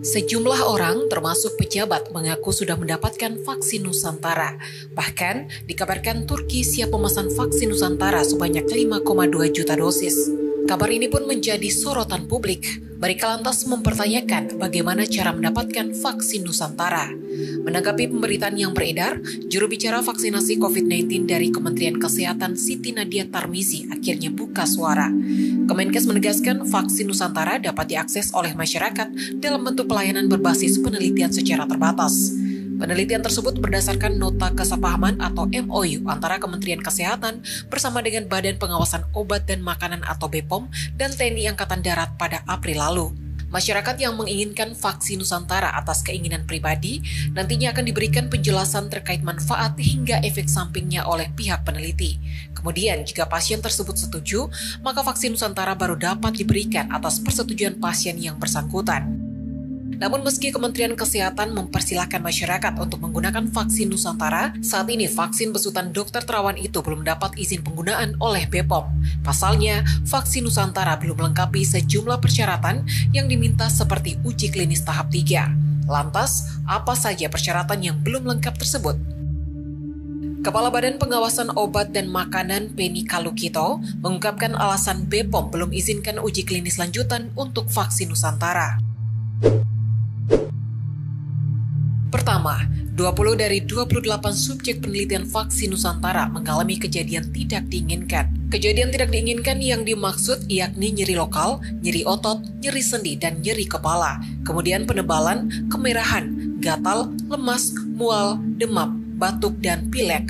Sejumlah orang, termasuk pejabat, mengaku sudah mendapatkan vaksin Nusantara. Bahkan, dikabarkan Turki siap memesan vaksin Nusantara sebanyak 5,2 juta dosis. Kabar ini pun menjadi sorotan publik. Mereka lantas mempertanyakan bagaimana cara mendapatkan vaksin Nusantara. Menanggapi pemberitaan yang beredar, juru bicara vaksinasi COVID-19 dari Kementerian Kesehatan Siti Nadia Tarmizi akhirnya buka suara. Kemenkes menegaskan vaksin Nusantara dapat diakses oleh masyarakat dalam bentuk pelayanan berbasis penelitian secara terbatas. Penelitian tersebut berdasarkan nota kesepahaman atau MOU antara Kementerian Kesehatan bersama dengan Badan Pengawasan Obat dan Makanan atau BPOM dan TNI Angkatan Darat pada April lalu. Masyarakat yang menginginkan vaksin Nusantara atas keinginan pribadi nantinya akan diberikan penjelasan terkait manfaat hingga efek sampingnya oleh pihak peneliti. Kemudian, jika pasien tersebut setuju, maka vaksin Nusantara baru dapat diberikan atas persetujuan pasien yang bersangkutan. Namun meski Kementerian Kesehatan mempersilahkan masyarakat untuk menggunakan vaksin Nusantara, saat ini vaksin besutan Dr. Terawan itu belum dapat izin penggunaan oleh BPOM. Pasalnya, vaksin Nusantara belum melengkapi sejumlah persyaratan yang diminta seperti uji klinis tahap 3. Lantas, apa saja persyaratan yang belum lengkap tersebut? Kepala Badan Pengawasan Obat dan Makanan Penny Kalukito mengungkapkan alasan BPOM belum izinkan uji klinis lanjutan untuk vaksin Nusantara. Pertama, 20 dari 28 subjek penelitian vaksin Nusantara mengalami kejadian tidak diinginkan. Kejadian tidak diinginkan yang dimaksud yakni nyeri lokal, nyeri otot, nyeri sendi, dan nyeri kepala. Kemudian penebalan, kemerahan, gatal, lemas, mual, demam, batuk, dan pilek.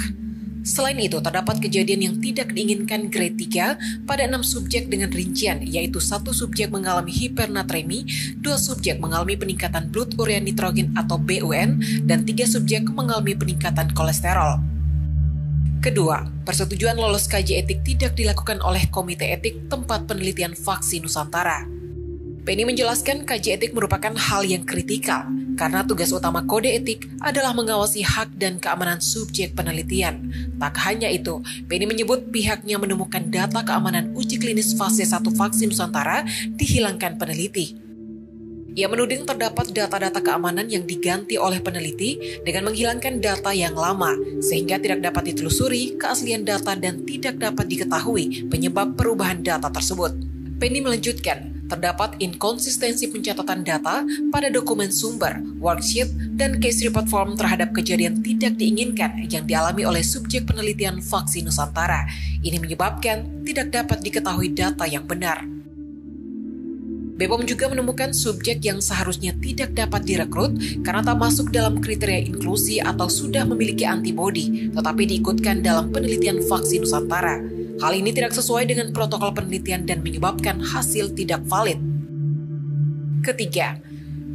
Selain itu, terdapat kejadian yang tidak diinginkan grade 3 pada 6 subjek dengan rincian, yaitu 1 subjek mengalami hipernatremi, 2 subjek mengalami peningkatan blood urea nitrogen atau BUN, dan 3 subjek mengalami peningkatan kolesterol. Kedua, persetujuan lolos kaji etik tidak dilakukan oleh Komite Etik Tempat Penelitian Vaksin Nusantara. Penny menjelaskan kaji etik merupakan hal yang kritikal, karena tugas utama kode etik adalah mengawasi hak dan keamanan subjek penelitian. Tak hanya itu, Penny menyebut pihaknya menemukan data keamanan uji klinis fase 1 vaksin Nusantara dihilangkan peneliti. Ia menuding terdapat data-data keamanan yang diganti oleh peneliti dengan menghilangkan data yang lama, sehingga tidak dapat ditelusuri keaslian data dan tidak dapat diketahui penyebab perubahan data tersebut. Penny melanjutkan, terdapat inkonsistensi pencatatan data pada dokumen sumber, worksheet, dan case report form terhadap kejadian tidak diinginkan yang dialami oleh subjek penelitian vaksin Nusantara. Ini menyebabkan tidak dapat diketahui data yang benar. BPOM juga menemukan subjek yang seharusnya tidak dapat direkrut karena tak masuk dalam kriteria inklusi atau sudah memiliki antibodi, tetapi diikutkan dalam penelitian vaksin Nusantara. Hal ini tidak sesuai dengan protokol penelitian dan menyebabkan hasil tidak valid. Ketiga,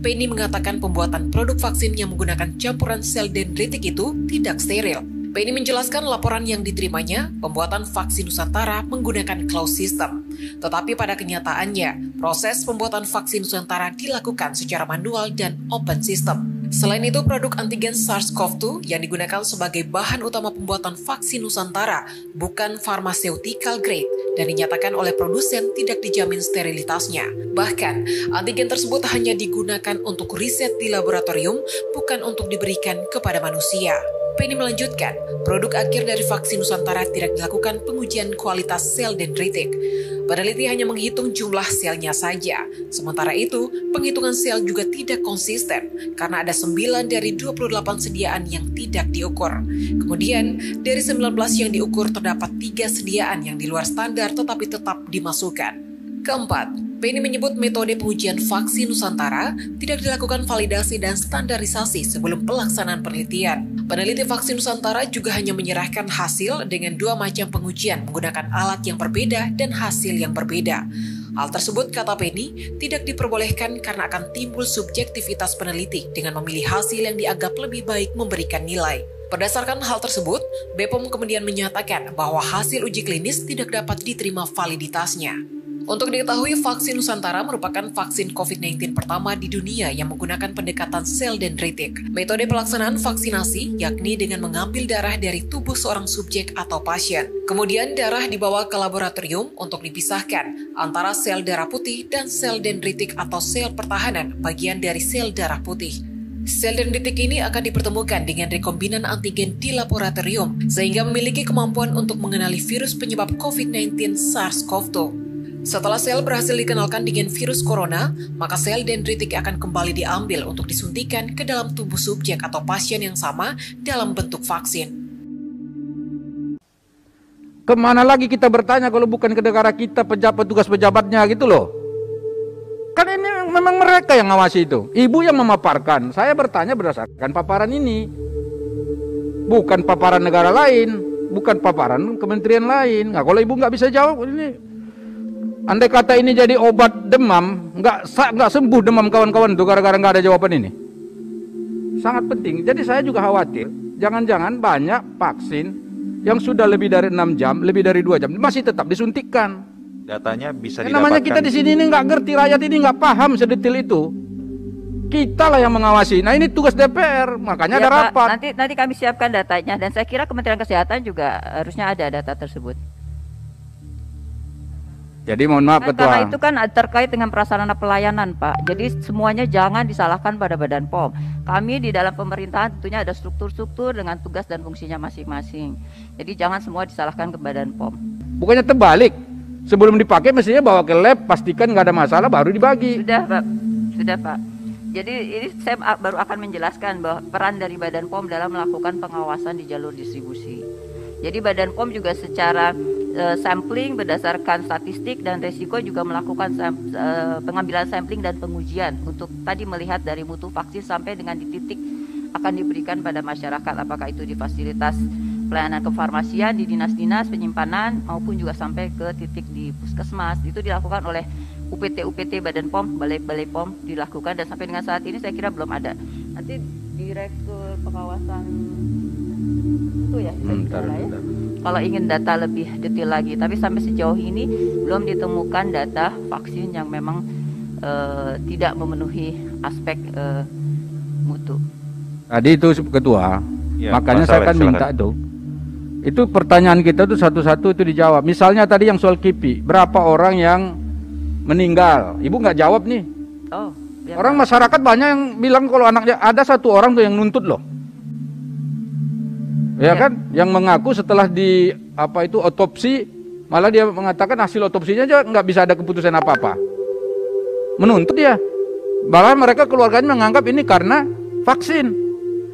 Penny mengatakan pembuatan produk vaksin yang menggunakan campuran sel dendritik itu tidak steril. Penny menjelaskan laporan yang diterimanya, pembuatan vaksin Nusantara menggunakan closed system. Tetapi pada kenyataannya, proses pembuatan vaksin Nusantara dilakukan secara manual dan open system. Selain itu, produk antigen SARS-CoV-2 yang digunakan sebagai bahan utama pembuatan vaksin Nusantara bukan pharmaceutical grade dan dinyatakan oleh produsen tidak dijamin sterilitasnya. Bahkan, antigen tersebut hanya digunakan untuk riset di laboratorium, bukan untuk diberikan kepada manusia. Penny melanjutkan, produk akhir dari vaksin Nusantara tidak dilakukan pengujian kualitas sel dendritik. Peneliti hanya menghitung jumlah selnya saja. Sementara itu, penghitungan sel juga tidak konsisten karena ada 9 dari 28 sediaan yang tidak diukur. Kemudian, dari 19 yang diukur terdapat 3 sediaan yang di luar standar tetapi tetap dimasukkan. Keempat, Penny menyebut metode pengujian vaksin Nusantara tidak dilakukan validasi dan standarisasi sebelum pelaksanaan penelitian. Peneliti vaksin Nusantara juga hanya menyerahkan hasil dengan 2 macam pengujian menggunakan alat yang berbeda dan hasil yang berbeda. Hal tersebut, kata Penny, tidak diperbolehkan karena akan timbul subjektivitas peneliti dengan memilih hasil yang dianggap lebih baik memberikan nilai. Berdasarkan hal tersebut, BPOM kemudian menyatakan bahwa hasil uji klinis tidak dapat diterima validitasnya. Untuk diketahui, vaksin Nusantara merupakan vaksin COVID-19 pertama di dunia yang menggunakan pendekatan sel dendritik. Metode pelaksanaan vaksinasi yakni dengan mengambil darah dari tubuh seorang subjek atau pasien. Kemudian darah dibawa ke laboratorium untuk dipisahkan antara sel darah putih dan sel dendritik atau sel pertahanan bagian dari sel darah putih. Sel dendritik ini akan dipertemukan dengan rekombinan antigen di laboratorium sehingga memiliki kemampuan untuk mengenali virus penyebab COVID-19 SARS-CoV-2. Setelah sel berhasil dikenalkan dengan virus corona, maka sel dendritik akan kembali diambil untuk disuntikan ke dalam tubuh subjek atau pasien yang sama dalam bentuk vaksin. Kemana lagi kita bertanya kalau bukan ke negara kita, petugas pejabatnya gitu loh. Kan ini memang mereka yang ngawasi itu. Ibu yang memaparkan, saya bertanya berdasarkan paparan ini. Bukan paparan negara lain, bukan paparan kementerian lain. Nah, kalau ibu nggak bisa jawab, ini andai kata ini jadi obat demam, nggak sembuh demam kawan-kawan tuh gara-gara nggak ada jawaban ini. Sangat penting. Jadi saya juga khawatir, jangan-jangan banyak vaksin yang sudah lebih dari 6 jam, lebih dari 2 jam, masih tetap disuntikkan. Datanya bisa didapatkan. Namanya kita di sini ini nggak ngerti, rakyat ini nggak paham sedetail itu. Kita lah yang mengawasi. Nah ini tugas DPR, makanya ya, ada Pak, rapat. Nanti kami siapkan datanya, dan saya kira Kementerian Kesehatan juga harusnya ada data tersebut. Jadi mohon maaf Ketua. Karena itu kan terkait dengan prasarana pelayanan, Pak. Jadi semuanya jangan disalahkan pada Badan POM. Kami di dalam pemerintahan tentunya ada struktur-struktur dengan tugas dan fungsinya masing-masing. Jadi jangan semua disalahkan ke Badan POM. Bukannya terbalik. Sebelum dipakai mestinya bawa ke lab, pastikan nggak ada masalah baru dibagi. Sudah, Pak. Sudah, Pak. Jadi ini saya baru akan menjelaskan bahwa peran dari Badan POM dalam melakukan pengawasan di jalur distribusi. Jadi Badan POM juga secara sampling berdasarkan statistik dan resiko juga melakukan pengambilan sampling dan pengujian untuk tadi melihat dari mutu vaksin sampai dengan di titik akan diberikan pada masyarakat, apakah itu di fasilitas pelayanan kefarmasian, di dinas-dinas penyimpanan, maupun juga sampai ke titik di puskesmas. Itu dilakukan oleh UPT Badan POM, balai POM dilakukan, dan sampai dengan saat ini saya kira belum ada. Nanti Direktur Pengawasan itu ya, kalau ingin data lebih detail lagi, tapi sampai sejauh ini belum ditemukan data vaksin yang memang tidak memenuhi aspek mutu. Tadi itu Ketua, ya, makanya saya akan minta itu pertanyaan kita tuh satu-satu itu dijawab. Misalnya tadi yang soal KIPI, berapa orang yang meninggal? Ibu nggak jawab nih. Oh, orang masyarakat banyak yang bilang kalau anaknya ada satu orang tuh yang nuntut loh. Ya kan, yang mengaku setelah di otopsi, malah dia mengatakan hasil otopsinya aja nggak bisa ada keputusan apa-apa. Menuntut dia. Bahkan mereka keluarganya menganggap ini karena vaksin.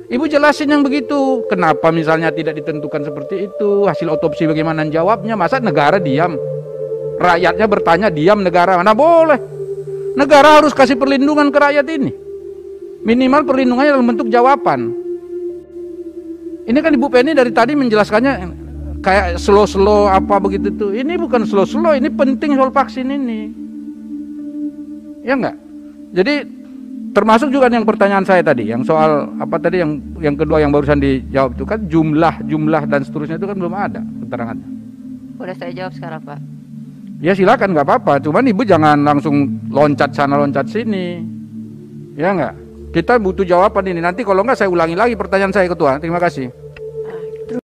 Ibu jelasin yang begitu. Kenapa misalnya tidak ditentukan seperti itu? Hasil otopsi bagaimana jawabnya? Masa negara diam? Rakyatnya bertanya diam negara. Mana boleh? Negara harus kasih perlindungan ke rakyat ini. Minimal perlindungannya dalam bentuk jawaban. Ini kan Ibu Penny dari tadi menjelaskannya kayak slow-slow apa begitu tuh. Ini bukan slow-slow, ini penting soal vaksin ini. Ya enggak? Jadi termasuk juga yang pertanyaan saya tadi, yang soal apa tadi yang kedua yang barusan dijawab itu kan jumlah dan seterusnya itu kan belum ada keterangannya. Boleh saya jawab sekarang, Pak? Ya silakan, nggak apa-apa. Cuman Ibu jangan langsung loncat sana loncat sini. Ya enggak? Kita butuh jawaban ini. Nanti kalau enggak saya ulangi lagi pertanyaan saya Ketua. Terima kasih.